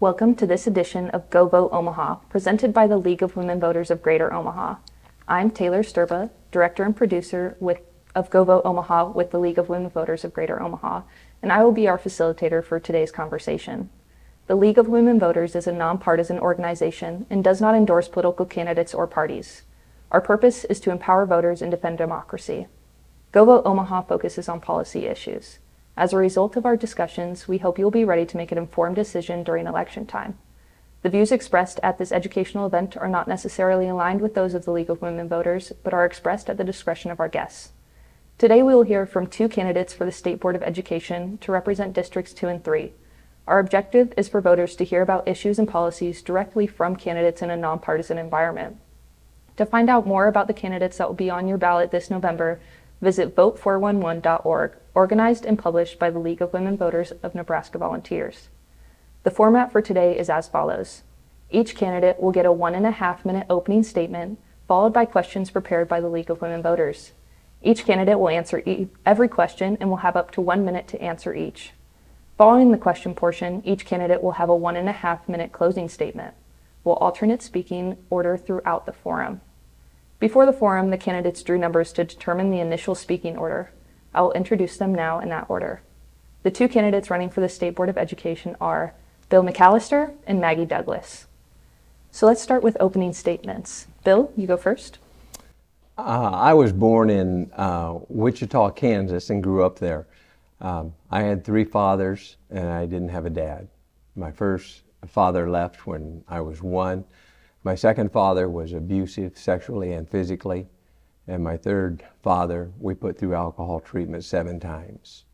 Welcome to this edition of Go Vote Omaha, presented by the League of Women Voters of Greater Omaha. I'm Taylor Sterba, Director and Producer of Go Vote Omaha with the League of Women Voters of Greater Omaha, and I will be our facilitator for today's conversation. The League of Women Voters is a nonpartisan organization and does not endorse political candidates or parties. Our purpose is to empower voters and defend democracy. Go Vote Omaha focuses on policy issues. As a result of our discussions, we hope you'll be ready to make an informed decision during election time. The views expressed at this educational event are not necessarily aligned with those of the League of Women Voters, but are expressed at the discretion of our guests. Today we will hear from two candidates for the State Board of Education to represent Districts 2 and 3. Our objective is for voters to hear about issues and policies directly from candidates in a nonpartisan environment. To find out more about the candidates that will be on your ballot this November, visit vote411.org, organized and published by the League of Women Voters of Nebraska Volunteers. The format for today is as follows. Each candidate will get a 1.5-minute opening statement, followed by questions prepared by the League of Women Voters. Each candidate will answer every question and will have up to 1 minute to answer each. Following the question portion, each candidate will have a 1.5-minute closing statement. We'll alternate speaking order throughout the forum. Before the forum, the candidates drew numbers to determine the initial speaking order. I will introduce them now in that order. The two candidates running for the State Board of Education are Bill McAllister and Maggie Douglas. So let's start with opening statements. Bill, you go first. I was born in Wichita, Kansas, and grew up there. I had three fathers, and I didn't have a dad. My first father left when I was 1. My second father was abusive sexually and physically, and my third father we put through alcohol treatment 7 times.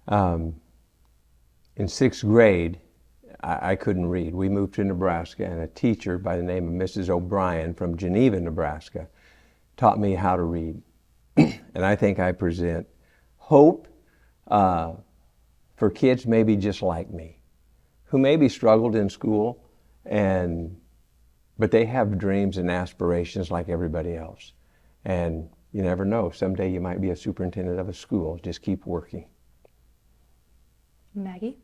In 6th grade, I couldn't read. We moved to Nebraska, and a teacher by the name of Mrs. O'Brien from Geneva, Nebraska, taught me how to read. And I think I present hope for kids maybe just like me, who maybe struggled in school, but they have dreams and aspirations like everybody else. And you never know, someday you might be a superintendent of a school. Just keep working. Maggie?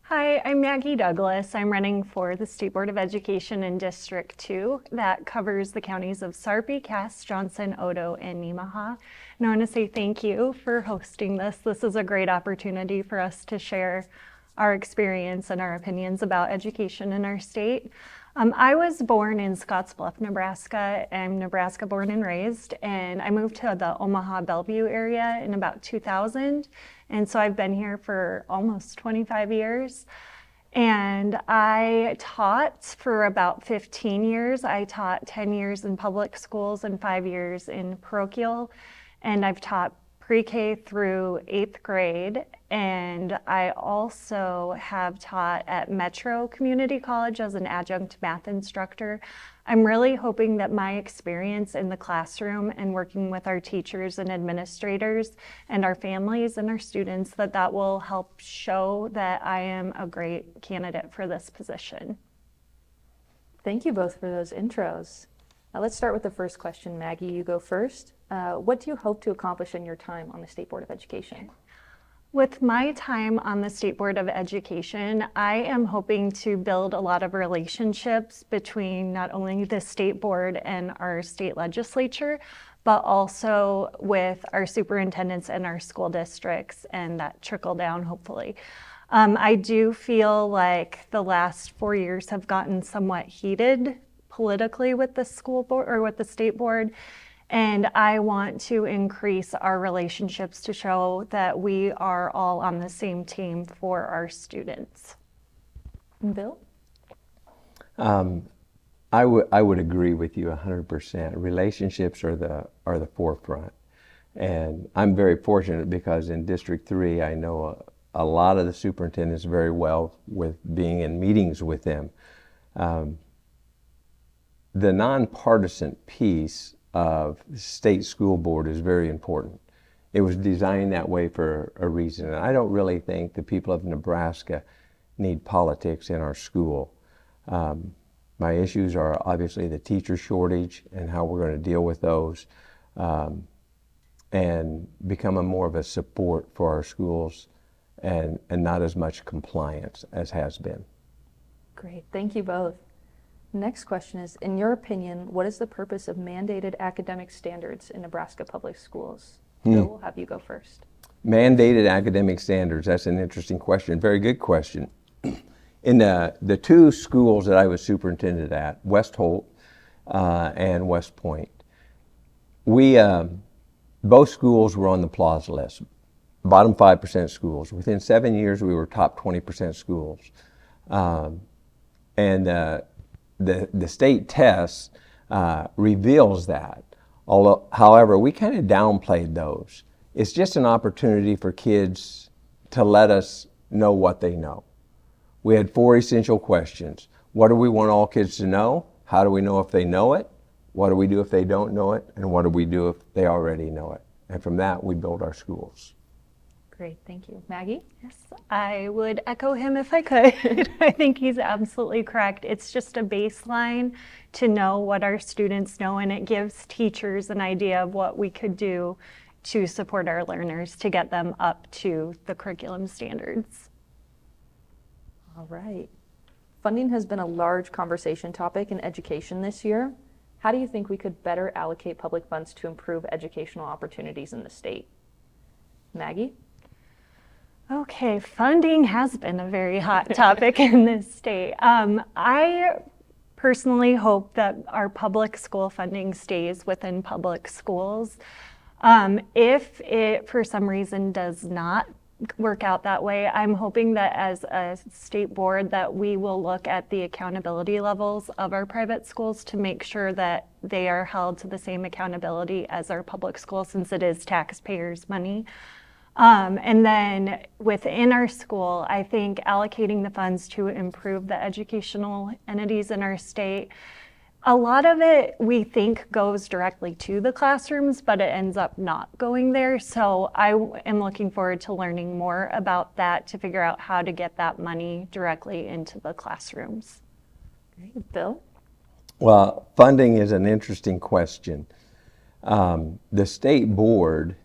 Hi, I'm Maggie Douglas. I'm running for the State Board of Education in District 2 that covers the counties of Sarpy, Cass, Johnson, Otoe, and Omaha. And I want to say thank you for hosting this. This is a great opportunity for us to share our experience and our opinions about education in our state. I was born in Scottsbluff, Nebraska. I'm Nebraska born and raised, and I moved to the Omaha Bellevue area in about 2000. And so I've been here for almost 25 years. And I taught for about 15 years. I taught 10 years in public schools and 5 years in parochial. And I've taught pre-K through 8th grade, and I also have taught at Metro Community College as an adjunct math instructor. I'm really hoping that my experience in the classroom and working with our teachers and administrators and our families and our students, that will help show that I am a great candidate for this position. Thank you both for those intros. Let's start with the first question. Maggie, you go first. What do you hope to accomplish in your time on the State Board of Education? With my time on the State Board of Education, I am hoping to build a lot of relationships between not only the State Board and our state legislature, but also with our superintendents and our school districts, and that trickle down, hopefully. I do feel like the last 4 years have gotten somewhat heated politically with the school board or with the State Board. And I want to increase our relationships to show that we are all on the same team for our students. Bill? I would agree with you 100%. Relationships are the forefront. And I'm very fortunate because in District 3, I know a lot of the superintendents very well with being in meetings with them. The nonpartisan piece of the state school board is very important. It was designed that way for a reason. And I don't really think the people of Nebraska need politics in our school. My issues are obviously the teacher shortage and how we're going to deal with those, and become more of a support for our schools and not as much compliance as has been. Great, thank you both. Next question is, in your opinion, what is the purpose of mandated academic standards in Nebraska public schools? Bill, we'll have you go first. Mandated academic standards, that's an interesting question. Very good question. In the two schools that I was superintendent at, West Holt and West Point, we, both schools were on the PLAS list, bottom 5% schools. Within 7 years, we were top 20% schools. And the state test reveals that. However, we kind of downplayed those. It's just an opportunity for kids to let us know what they know. We had 4 essential questions. What do we want all kids to know? How do we know if they know it? What do we do if they don't know it? And what do we do if they already know it? And from that, we build our schools. Great, thank you. Maggie? Yes, I would echo him if I could. I think he's absolutely correct. It's just a baseline to know what our students know, and it gives teachers an idea of what we could do to support our learners to get them up to the curriculum standards. All right. Funding has been a large conversation topic in education this year. How do you think we could better allocate public funds to improve educational opportunities in the state? Maggie? Okay, funding has been a very hot topic in this state. I personally hope that our public school funding stays within public schools. If it, for some reason, does not work out that way, I'm hoping that as a state board that we will look at the accountability levels of our private schools to make sure that they are held to the same accountability as our public schools, since it is taxpayers' money. And then within our school, I think allocating the funds to improve the educational entities in our state, a lot of it we think goes directly to the classrooms, but it ends up not going there. So I am looking forward to learning more about that to figure out how to get that money directly into the classrooms. Great. Bill? Well, funding is an interesting question. The state board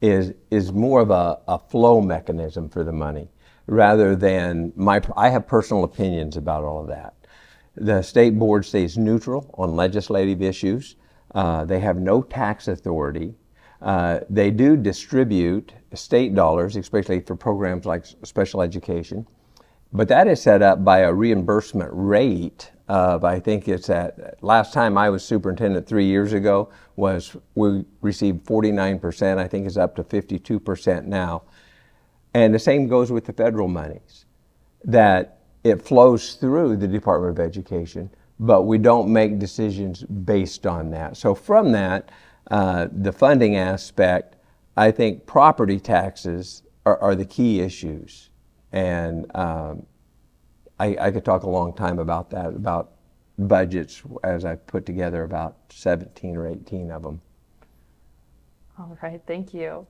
is more of a flow mechanism for the money rather than I have personal opinions about all of that. The state board stays neutral on legislative issues. They have no tax authority. They do distribute state dollars, especially for programs like special education, but that is set up by a reimbursement rate of, I think it's at, last time I was superintendent 3 years ago, was we received 49%, I think it's up to 52% now. And the same goes with the federal monies, that it flows through the Department of Education, but we don't make decisions based on that. So from that, the funding aspect, I think property taxes are the key issues. And I could talk a long time about that, about budgets, as I put together about 17 or 18 of them. All right, thank you.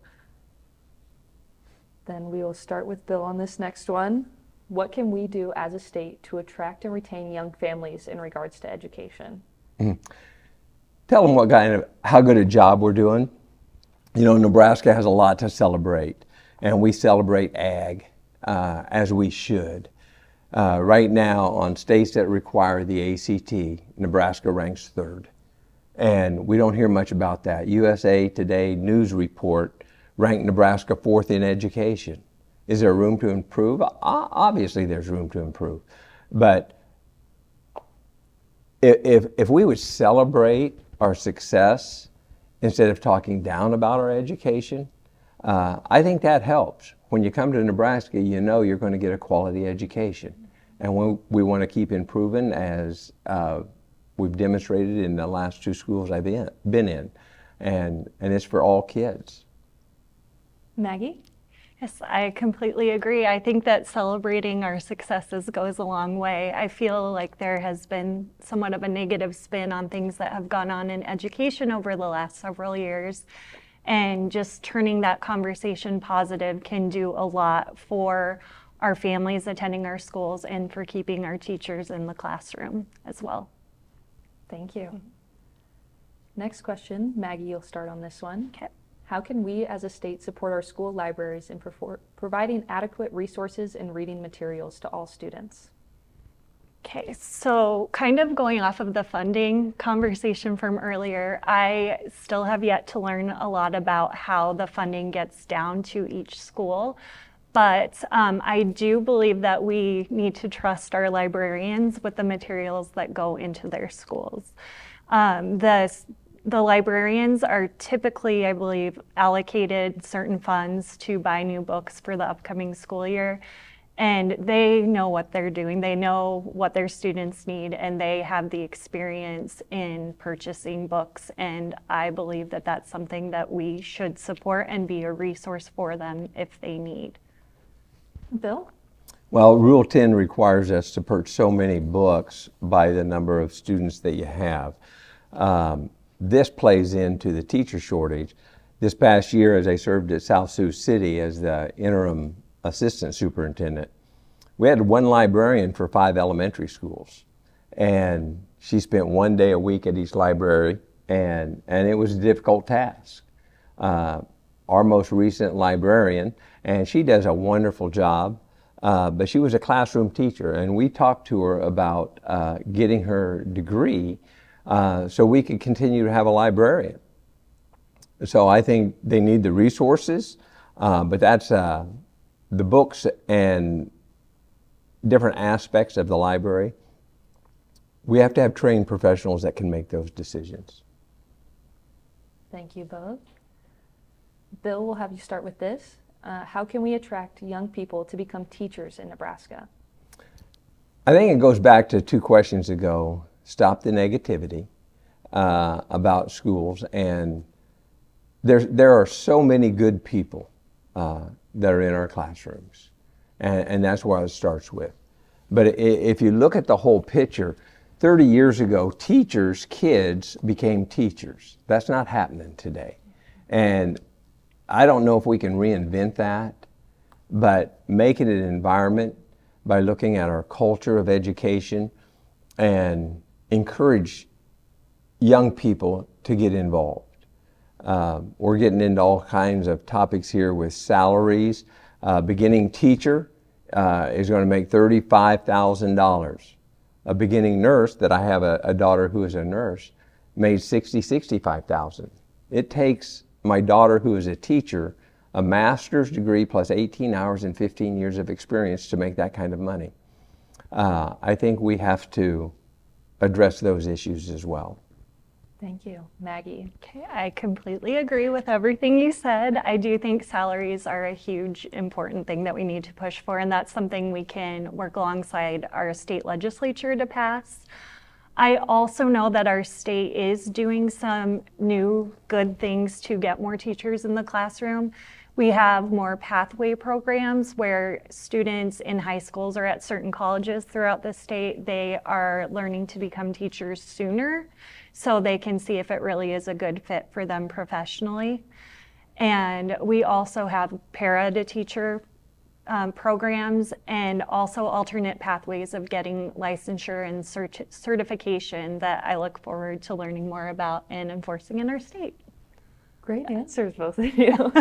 Then we will start with Bill on this next one. What can we do as a state to attract and retain young families in regards to education? Tell them how good a job we're doing. You know, Nebraska has a lot to celebrate, and we celebrate ag as we should. Right now, on states that require the ACT, Nebraska ranks 3rd. And we don't hear much about that. USA Today news report ranked Nebraska 4th in education. Is there room to improve? Obviously there's room to improve. But if we would celebrate our success instead of talking down about our education, I think that helps. When you come to Nebraska, you know you're going to get a quality education. And we want to keep improving, as we've demonstrated in the last 2 schools I've been in. And it's for all kids. Maggie? Yes, I completely agree. I think that celebrating our successes goes a long way. I feel like there has been somewhat of a negative spin on things that have gone on in education over the last several years. And just turning that conversation positive can do a lot for our families attending our schools and for keeping our teachers in the classroom as well. Thank you. Next question, Maggie, you'll start on this one. Okay. How can we as a state support our school libraries in providing adequate resources and reading materials to all students? Okay, so kind of going off of the funding conversation from earlier, I still have yet to learn a lot about how the funding gets down to each school. But I do believe that we need to trust our librarians with the materials that go into their schools. The librarians are typically, I believe, allocated certain funds to buy new books for the upcoming school year. And they know what they're doing. They know what their students need, and they have the experience in purchasing books. And I believe that that's something that we should support and be a resource for them if they need. Bill? Well, Rule 10 requires us to purchase so many books by the number of students that you have. This plays into the teacher shortage. This past year, as I served at South Sioux City as the interim assistant superintendent, we had one librarian for 5 elementary schools, and she spent 1 day a week at each library, and it was a difficult task. Our most recent librarian, and she does a wonderful job, but she was a classroom teacher, and we talked to her about getting her degree so we could continue to have a librarian. So I think they need the resources, but that's the books and different aspects of the library. We have to have trained professionals that can make those decisions. Thank you both. Bill, we'll have you start with this. How can we attract young people to become teachers in Nebraska? I think it goes back to 2 questions ago. Stop the negativity about schools, and there are so many good people that are in our classrooms, and that's where it starts with. But if you look at the whole picture, 30 years ago, kids became teachers. That's not happening today. And I don't know if we can reinvent that, but making it an environment by looking at our culture of education and encourage young people to get involved. We're getting into all kinds of topics here with salaries. Beginning teacher is going to make $35,000. A beginning nurse, that I have a daughter who is a nurse, made $65,000. It takes my daughter, who is a teacher, a master's degree plus 18 hours and 15 years of experience to make that kind of money. I think we have to address those issues as well. Thank you. Maggie? Okay, I completely agree with everything you said. I do think salaries are a huge, important thing that we need to push for, and that's something we can work alongside our state legislature to pass. I also know that our state is doing some new good things to get more teachers in the classroom. We have more pathway programs where students in high schools or at certain colleges throughout the state, they are learning to become teachers sooner so they can see if it really is a good fit for them professionally. And we also have para-to-teacher programs, and also alternate pathways of getting licensure and certification that I look forward to learning more about and enforcing in our state. Great answers, both of you.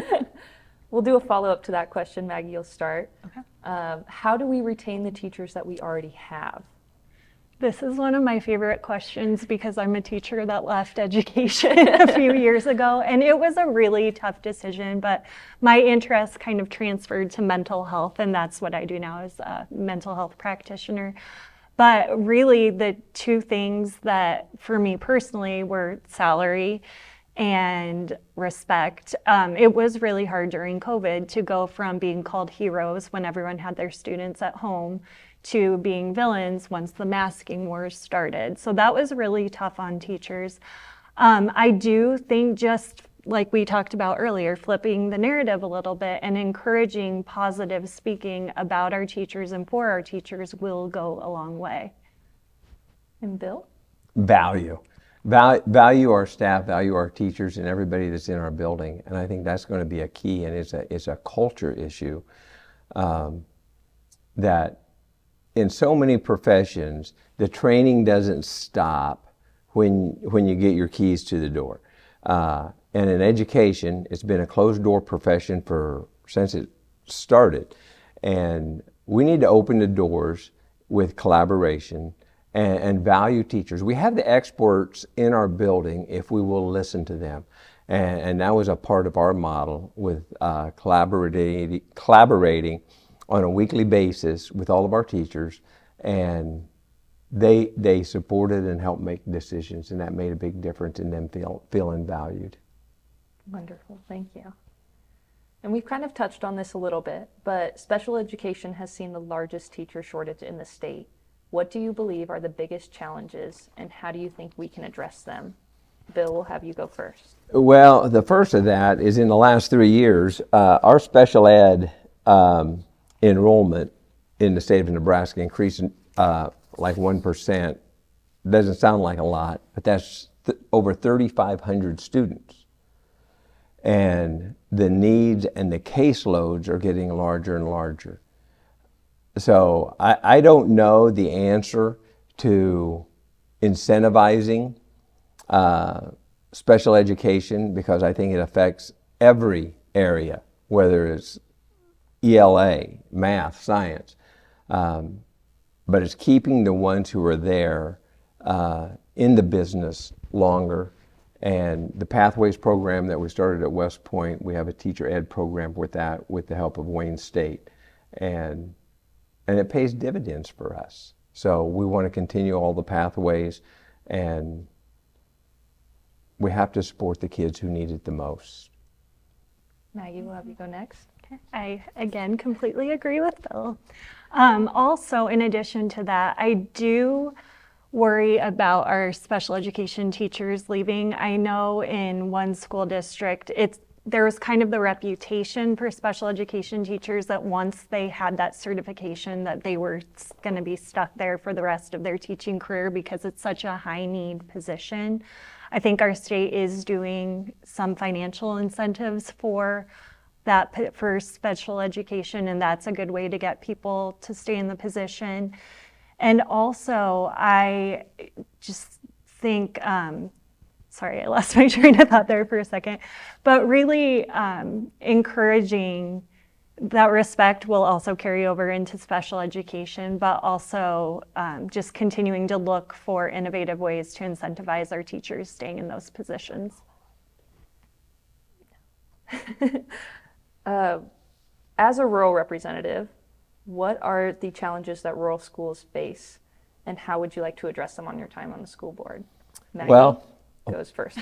We'll do a follow-up to that question. Maggie, you'll start. Okay. How do we retain the teachers that we already have? This is one of my favorite questions because I'm a teacher that left education a few years ago, and it was a really tough decision, but my interest kind of transferred to mental health, and that's what I do now as a mental health practitioner. But really the 2 things that for me personally were salary and respect. It was really hard during COVID to go from being called heroes when everyone had their students at home to being villains once the masking wars started. So that was really tough on teachers. I do think, just like we talked about earlier, flipping the narrative a little bit and encouraging positive speaking about our teachers and for our teachers will go a long way. And Bill? Value our staff, value our teachers and everybody that's in our building. And I think that's going to be a key, and it's a culture issue that in so many professions, the training doesn't stop when you get your keys to the door. And in education, it's been a closed-door profession since it started. And we need to open the doors with collaboration and value teachers. We have the experts in our building if we will listen to them. And that was a part of our model with collaborating on a weekly basis with all of our teachers. And they supported and helped make decisions, and that made a big difference in them feeling valued. Wonderful, thank you. And we've kind of touched on this a little bit, but special education has seen the largest teacher shortage in the state. What do you believe are the biggest challenges, and how do you think we can address them? Bill, we'll have you go first. Well, the first of that is in the last 3 years, our special ed enrollment in the state of Nebraska increased like 1%. Doesn't sound like a lot, but that's over 3,500 students. And the needs and the caseloads are getting larger and larger. So I don't know the answer to incentivizing special education, because I think it affects every area, whether it's ELA, math, science. But it's keeping the ones who are there in the business longer. And the Pathways program that we started at West Point, we have a teacher ed program with that, with the help of Wayne State. And it pays dividends for us. So we want to continue all the pathways, and we have to support the kids who need it the most. Maggie, we'll have you go next. I, again, completely agree with Bill. Also, in addition to that, I do worry about our special education teachers leaving. I know in one school district, there was kind of the reputation for special education teachers that once they had that certification that they were going to be stuck there for the rest of their teaching career because it's such a high need position. I think our state is doing some financial incentives for that for special education, and that's a good way to get people to stay in the position. And also, I just think, sorry, I lost my train of thought there for a second, but really encouraging that respect will also carry over into special education, but also just continuing to look for innovative ways to incentivize our teachers staying in those positions. As a rural representative, what are the challenges that rural schools face, and how would you like to address them on your time on the school board? Maggie goes first.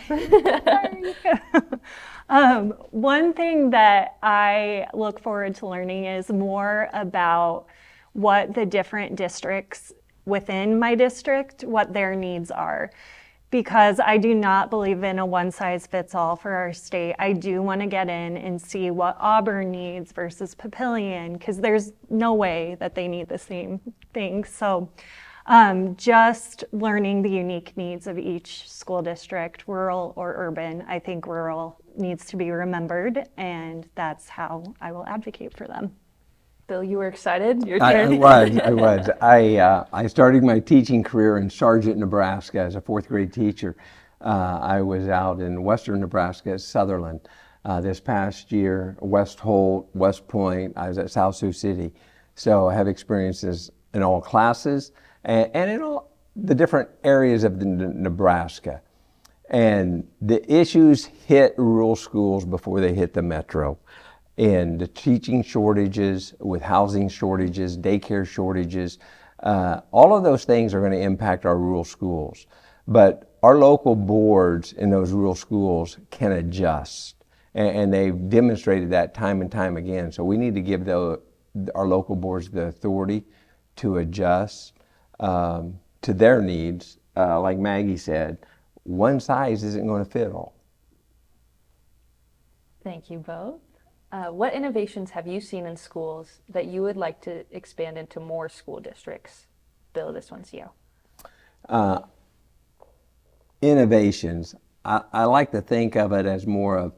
One thing that I look forward to learning is more about what the different districts within my district, what their needs are. Because I do not believe in a one-size-fits-all for our state. I do want to get in and see what Auburn needs versus Papillion, because there's no way that they need the same thing. So just learning the unique needs of each school district, rural or urban. I think rural needs to be remembered, and that's how I will advocate for them. Bill, you were excited? Your I turn. was. I started my teaching career in Sargent, Nebraska as a fourth grade teacher. I was out in western Nebraska at Sutherland. This past year, West Holt, West Point, I was at South Sioux City. So I have experiences in all classes and in all the different areas of Nebraska. And the issues hit rural schools before they hit the metro. And the teaching shortages, with housing shortages, daycare shortages, all of those things are going to impact our rural schools. But our local boards in those rural schools can adjust, and they've demonstrated that time and time again. So we need to give our local boards the authority to adjust to their needs. Like Maggie said, one size isn't going to fit all. Thank you both. What innovations have you seen in schools that you would like to expand into more school districts? Bill, this one's you. Innovations, I like to think of it as more of,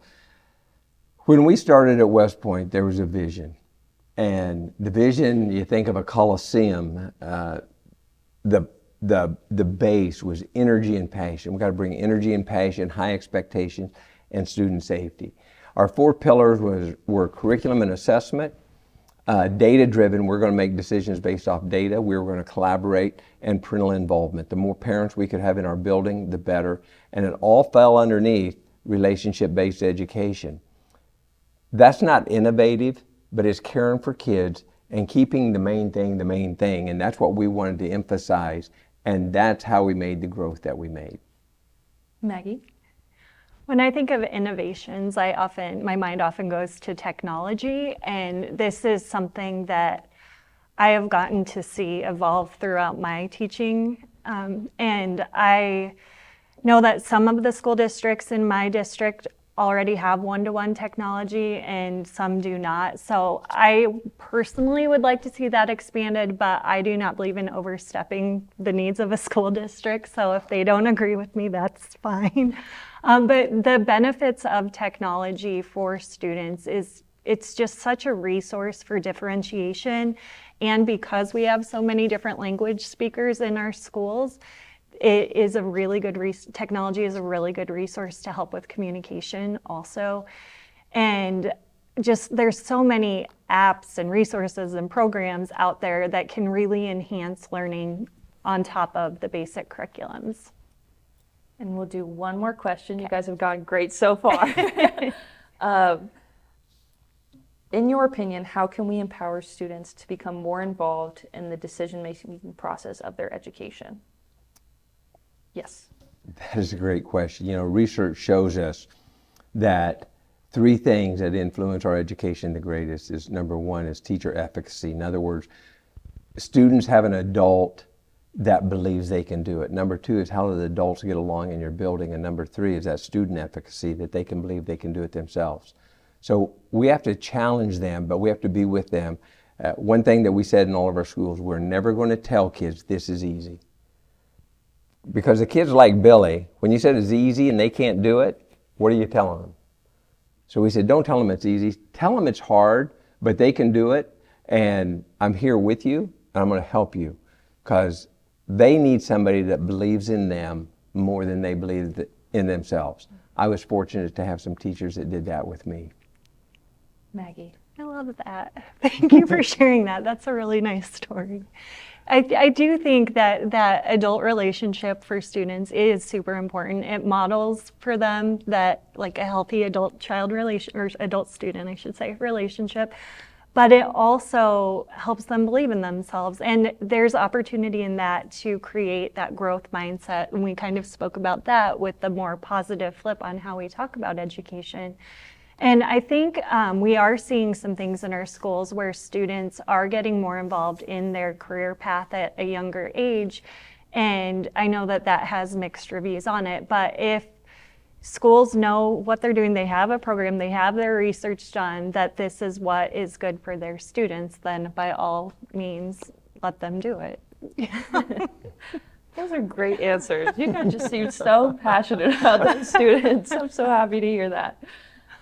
when we started at West Point, there was a vision. And the vision, you think of a coliseum, the base was energy and passion. We've got to bring energy and passion, high expectations, and student safety. Our 4 pillars were curriculum and assessment, data-driven. We're going to make decisions based off data. We're going to collaborate, and parental involvement. The more parents we could have in our building, the better. And it all fell underneath relationship-based education. That's not innovative, but it's caring for kids and keeping the main thing. And that's what we wanted to emphasize. And that's how we made the growth that we made. Maggie? When I think of innovations, my mind often goes to technology, and this is something that I have gotten to see evolve throughout my teaching. And I know that some of the school districts in my district already have one-to-one technology and some do not. So I personally would like to see that expanded, but I do not believe in overstepping the needs of a school district. So if they don't agree with me, that's fine. But the benefits of technology for students is it's just such a resource for differentiation. And because we have so many different language speakers in our schools, it is a really good technology is a really good resource to help with communication also. And just there's so many apps and resources and programs out there that can really enhance learning on top of the basic curriculums. And we'll do one more question. You guys have gone great so far. In your opinion, how can we empower students to become more involved in the decision-making process of their education? Yes. That is a great question. You know, research shows us that 3 things that influence our education the greatest is, number 1 is teacher efficacy. In other words, students have an adult that believes they can do it. Number 2 is how do the adults get along in your building. And number 3 is that student efficacy, that they can believe they can do it themselves. So we have to challenge them, but we have to be with them. One thing that we said in all of our schools, we're never going to tell kids this is easy. Because the kids like Billy, when you said it's easy and they can't do it, what are you telling them? So we said, don't tell them it's easy. Tell them it's hard, but they can do it. And I'm here with you, and I'm going to help you. Because they need somebody that believes in them more than they believe in themselves. I was fortunate to have some teachers that did that with me. Maggie. I love that. Thank you for sharing that. That's a really nice story. I do think that adult relationship for students is super important. It models for them that like a healthy adult-child relation, or adult-student, I should say, relationship. But it also helps them believe in themselves. And there's opportunity in that to create that growth mindset. And we kind of spoke about that with the more positive flip on how we talk about education. And I think we are seeing some things in our schools where students are getting more involved in their career path at a younger age. And I know that that has mixed reviews on it. But if schools know what they're doing, they have a program, they have their research done, that this is what is good for their students, then by all means, let them do it. Those are great answers. You guys just seem so passionate about those students. I'm so happy to hear that.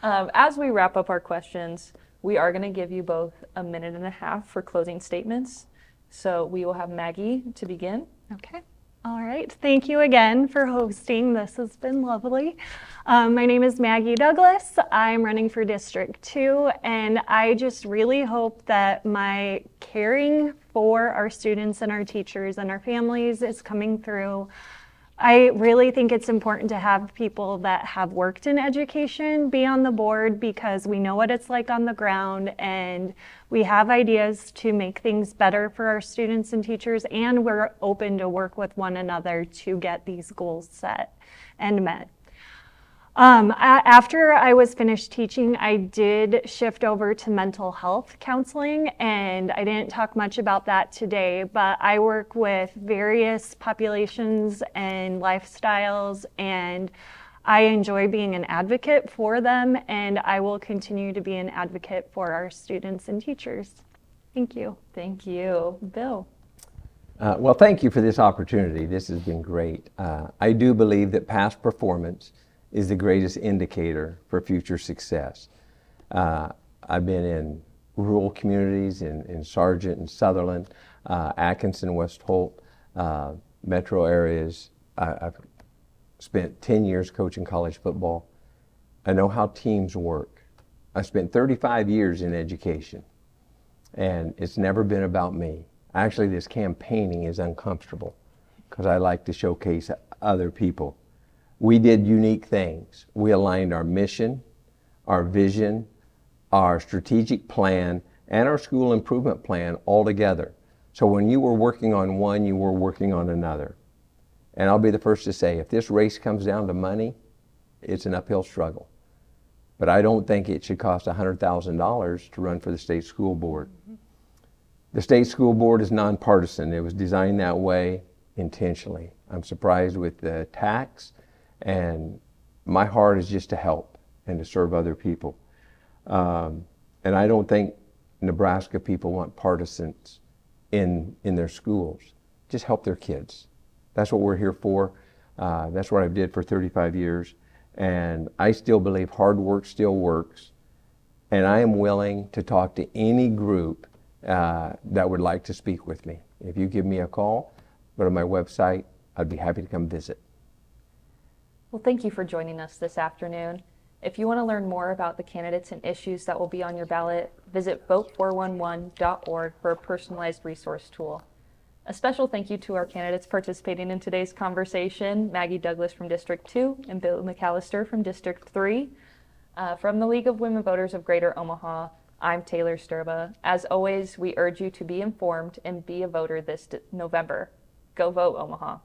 As we wrap up our questions, we are going to give you both a minute and a half for closing statements. So we will have Maggie to begin. Okay. All right. Thank you again for hosting. This has been lovely. My name is Maggie Douglas. I'm running for District 2, and I just really hope that my caring for our students and our teachers and our families is coming through. I really think it's important to have people that have worked in education be on the board, because we know what it's like on the ground and we have ideas to make things better for our students and teachers, and we're open to work with one another to get these goals set and met. After I was finished teaching, I did shift over to mental health counseling, and I didn't talk much about that today, but I work with various populations and lifestyles, and I enjoy being an advocate for them, and I will continue to be an advocate for our students and teachers. Thank you. Thank you. Bill. Well, thank you for this opportunity. This has been great. I do believe that past performance is the greatest indicator for future success. I've been in rural communities in Sargent and Sutherland, Atkinson, West Holt, metro areas. I've spent 10 years coaching college football. I know how teams work. I spent 35 years in education, and it's never been about me. Actually, this campaigning is uncomfortable because I like to showcase other people. We did unique things. We aligned our mission, our vision, our strategic plan, and our school improvement plan all together. So when you were working on one, you were working on another. And I'll be the first to say, if this race comes down to money, it's an uphill struggle. But I don't think it should cost $100,000 to run for the state school board. The state school board is nonpartisan. It was designed that way intentionally. I'm surprised with the tax, and my heart is just to help and to serve other people. And I don't think Nebraska people want partisans in their schools. Just help their kids. That's what we're here for. That's what I did for 35 years. And I still believe hard work still works. And I am willing to talk to any group that would like to speak with me. If you give me a call, go to my website, I'd be happy to come visit. Well, thank you for joining us this afternoon. If you want to learn more about the candidates and issues that will be on your ballot, visit vote411.org for a personalized resource tool. A special thank you to our candidates participating in today's conversation, Maggie Douglas from District 2 and Bill McAllister from District 3. From the League of Women Voters of Greater Omaha, I'm Taylor Sterba. As always, we urge you to be informed and be a voter this November. Go vote, Omaha.